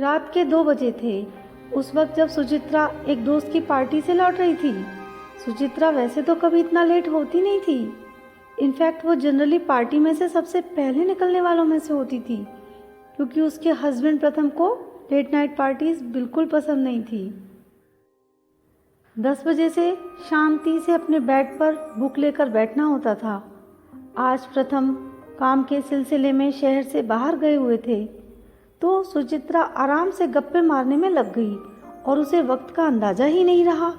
रात के 2 बजे थे उस वक्त जब सुचित्रा एक दोस्त की पार्टी से लौट रही थी। सुचित्रा वैसे तो कभी इतना लेट होती नहीं थी। इनफैक्ट वो जनरली पार्टी में से सबसे पहले निकलने वालों में से होती थी, क्योंकि उसके हस्बैंड प्रथम को लेट नाइट पार्टीज बिल्कुल पसंद नहीं थी। 10 बजे से शांति से अपने बेड पर बुक लेकर बैठना होता था। आज प्रथम काम के सिलसिले में शहर से बाहर गए हुए थे, तो सुचित्रा आराम से गप्पे मारने में लग गई और उसे वक्त का अंदाजा ही नहीं रहा।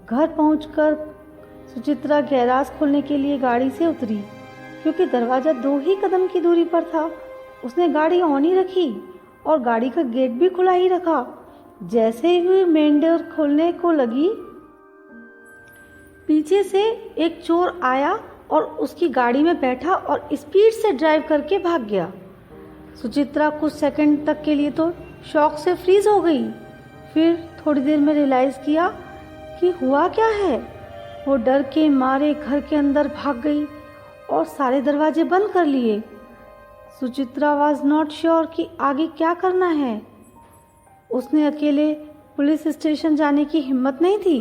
घर पहुंचकर सुचित्रा गैराज खोलने के लिए गाड़ी से उतरी, क्योंकि दरवाज़ा 2 ही कदम की दूरी पर था। उसने गाड़ी ऑन ही रखी और गाड़ी का गेट भी खुला ही रखा। जैसे ही मेन डोर खोलने को लगी, पीछे से एक चोर आया और उसकी गाड़ी में बैठा और स्पीड से ड्राइव करके भाग गया। सुचित्रा कुछ सेकंड तक के लिए तो शॉक से फ्रीज हो गई। फिर थोड़ी देर में रियलाइज़ किया कि हुआ क्या है। वो डर के मारे घर के अंदर भाग गई और सारे दरवाजे बंद कर लिए। सुचित्रा वाज नॉट श्योर कि आगे क्या करना है। उसने अकेले पुलिस स्टेशन जाने की हिम्मत नहीं थी।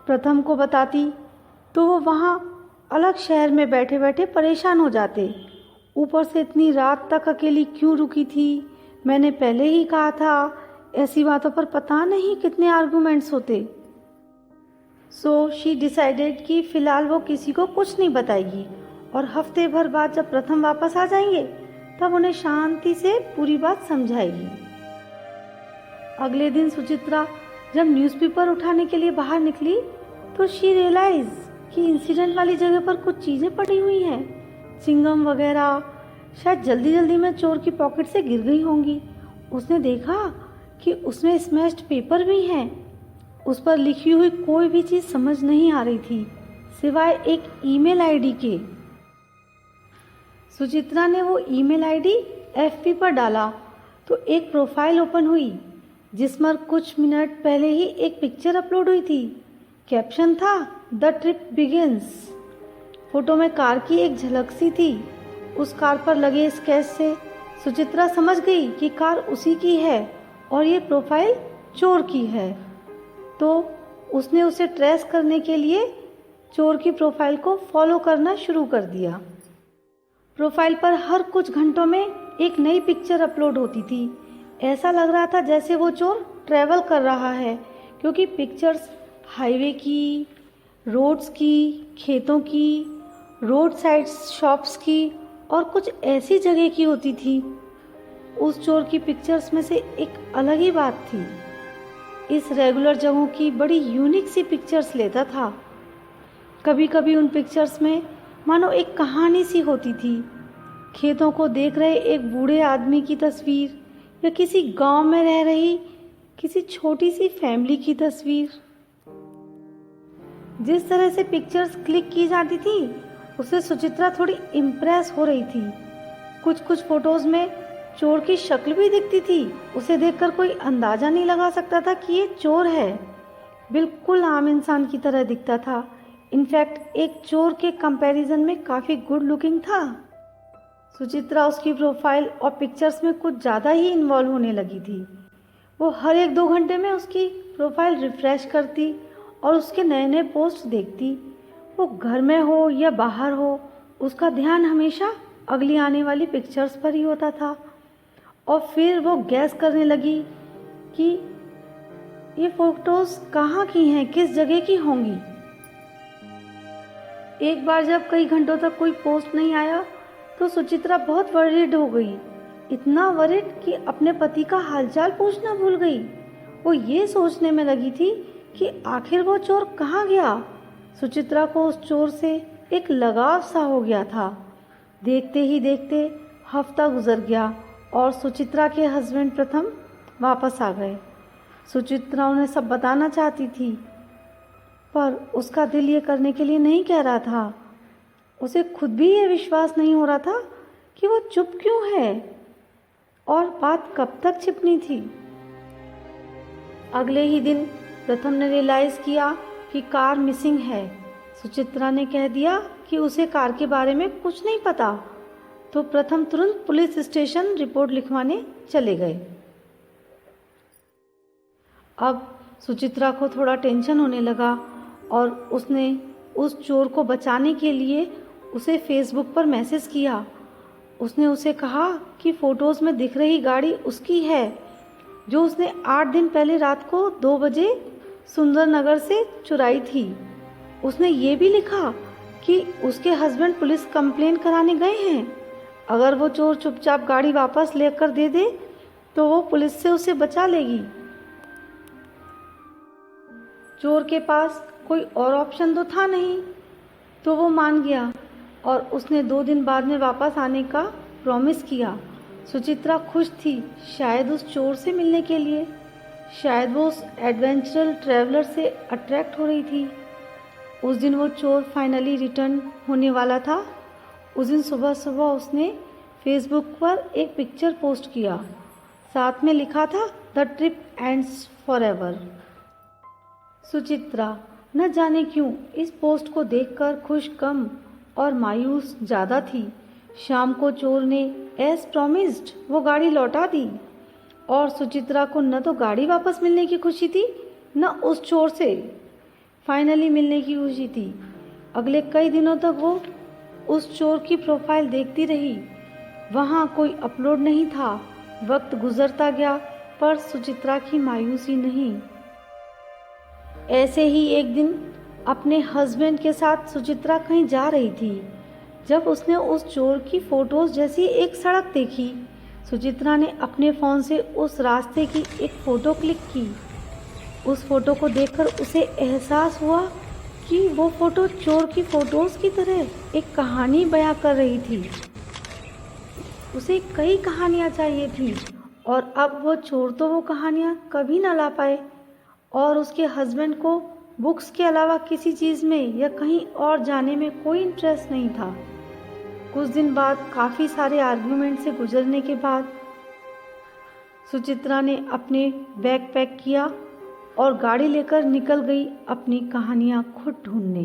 प्रथम को बताती तो वो वहाँ अलग शहर में बैठे बैठे परेशान हो जाते। ऊपर से इतनी रात तक अकेली क्यों रुकी थी? मैंने पहले ही कहा था, ऐसी बातों पर पता नहीं कितने आर्गुमेंट्स होते। सो शी डिसाइडेड कि फ़िलहाल वो किसी को कुछ नहीं बताएगी और हफ्ते भर बाद जब प्रथम वापस आ जाएंगे तब उन्हें शांति से पूरी बात समझाएगी। अगले दिन सुचित्रा जब न्यूज़पेपर उठाने के लिए बाहर निकली तो शी रियलाइज कि इंसिडेंट वाली जगह पर कुछ चीज़ें पड़ी हुई हैं। चिंगम वगैरह शायद जल्दी जल्दी में चोर की पॉकेट से गिर गई होंगी। उसने देखा कि उसमें स्मैश्ड पेपर भी हैं। उस पर लिखी हुई कोई भी चीज़ समझ नहीं आ रही थी, सिवाय एक ईमेल आईडी के। सुचित्रा ने वो ईमेल आईडी एफबी पर डाला तो एक प्रोफाइल ओपन हुई, जिसमें कुछ मिनट पहले ही एक पिक्चर अपलोड हुई थी। कैप्शन था, द ट्रिप बिगिंस। फोटो में कार की एक झलक सी थी। उस कार पर लगे स्केच से सुचित्रा समझ गई कि कार उसी की है और ये प्रोफाइल चोर की है। तो उसने उसे ट्रेस करने के लिए चोर की प्रोफाइल को फॉलो करना शुरू कर दिया। प्रोफाइल पर हर कुछ घंटों में एक नई पिक्चर अपलोड होती थी। ऐसा लग रहा था जैसे वो चोर ट्रैवल कर रहा है, क्योंकि पिक्चर्स हाईवे की, रोड्स की, खेतों की, रोड साइड शॉप्स की और कुछ ऐसी जगह की होती थी। उस चोर की पिक्चर्स में से एक अलग ही बात थी। इस रेगुलर जगहों की बड़ी यूनिक सी पिक्चर्स लेता था। कभी कभी उन पिक्चर्स में मानो एक कहानी सी होती थी। खेतों को देख रहे एक बूढ़े आदमी की तस्वीर या किसी गांव में रह रही किसी छोटी सी फैमिली की तस्वीर। जिस तरह से पिक्चर्स क्लिक की जाती थी उससे सुचित्रा थोड़ी इम्प्रेस हो रही थी। कुछ कुछ फोटोज में चोर की शक्ल भी दिखती थी। उसे देखकर कोई अंदाजा नहीं लगा सकता था कि ये चोर है। बिल्कुल आम इंसान की तरह दिखता था। इनफैक्ट एक चोर के कंपैरिजन में काफ़ी गुड लुकिंग था। सुचित्रा उसकी प्रोफाइल और पिक्चर्स में कुछ ज़्यादा ही इन्वॉल्व होने लगी थी। वो हर 1-2 घंटे में उसकी प्रोफाइल रिफ्रेश करती और उसके नए नए पोस्ट देखती। वो घर में हो या बाहर हो, उसका ध्यान हमेशा अगली आने वाली पिक्चर्स पर ही होता था। और फिर वो गैस करने लगी कि ये फोटोज कहाँ की हैं, किस जगह की होंगी। एक बार जब कई घंटों तक कोई पोस्ट नहीं आया तो सुचित्रा बहुत वरीड हो गई। इतना वरीड कि अपने पति का हालचाल पूछना भूल गई। वो ये सोचने में लगी थी कि आखिर वो चोर कहाँ गया। सुचित्रा को उस चोर से एक लगाव सा हो गया था। देखते ही देखते हफ्ता गुजर गया और सुचित्रा के हस्बैंड प्रथम वापस आ गए। सुचित्रा उन्हें सब बताना चाहती थी, पर उसका दिल ये करने के लिए नहीं कह रहा था। उसे खुद भी ये विश्वास नहीं हो रहा था कि वो चुप क्यों है और बात कब तक छिपनी थी। अगले ही दिन प्रथम ने रियलाइज़ किया कि कार मिसिंग है। सुचित्रा ने कह दिया कि उसे कार के बारे में कुछ नहीं पता, तो प्रथम तुरंत पुलिस स्टेशन रिपोर्ट लिखवाने चले गए। अब सुचित्रा को थोड़ा टेंशन होने लगा और उसने उस चोर को बचाने के लिए उसे फेसबुक पर मैसेज किया। उसने उसे कहा कि फ़ोटोज़ में दिख रही गाड़ी उसकी है, जो उसने 8 दिन पहले रात को 2 बजे सुंदरनगर से चुराई थी। उसने ये भी लिखा कि उसके हस्बैंड पुलिस कंप्लेन कराने गए हैं। अगर वो चोर चुपचाप गाड़ी वापस लेकर दे दे तो वो पुलिस से उसे बचा लेगी। चोर के पास कोई और ऑप्शन तो था नहीं, तो वो मान गया और उसने 2 दिन बाद में वापस आने का प्रॉमिस किया। सुचित्रा खुश थी, शायद उस चोर से मिलने के लिए। शायद वो उस एडवेंचरल ट्रैवलर से अट्रैक्ट हो रही थी। उस दिन वो चोर फाइनली रिटर्न होने वाला था। उस दिन सुबह सुबह उसने फेसबुक पर एक पिक्चर पोस्ट किया। साथ में लिखा था, the trip ends forever. Suchitra न जाने क्यों इस पोस्ट को देखकर खुश कम और मायूस ज़्यादा थी। शाम को चोर ने एज प्रॉमिस्ड वो गाड़ी लौटा दी और सुचित्रा को न तो गाड़ी वापस मिलने की खुशी थी, न उस चोर से फाइनली मिलने की खुशी थी। अगले कई दिनों तक वो उस चोर की प्रोफाइल देखती रही। वहाँ कोई अपलोड नहीं था। वक्त गुजरता गया पर सुचित्रा की मायूसी नहीं। ऐसे ही एक दिन अपने हस्बैंड के साथ सुचित्रा कहीं जा रही थी जब उसने उस चोर की फोटोज जैसी एक सड़क देखी। सुचित्रा ने अपने फ़ोन से उस रास्ते की एक फ़ोटो क्लिक की। उस फोटो को देखकर उसे एहसास हुआ कि वो फ़ोटो चोर की फ़ोटोज़ की तरह एक कहानी बयां कर रही थी। उसे कई कहानियाँ चाहिए थी और अब वो चोर तो वो कहानियाँ कभी ना ला पाए और उसके हस्बैंड को बुक्स के अलावा किसी चीज़ में या कहीं और जाने में कोई इंटरेस्ट नहीं था। कुछ दिन बाद काफ़ी सारे आर्ग्यूमेंट से गुजरने के बाद सुचित्रा ने अपने बैग पैक किया और गाड़ी लेकर निकल गई अपनी कहानियाँ खुद ढूंढने।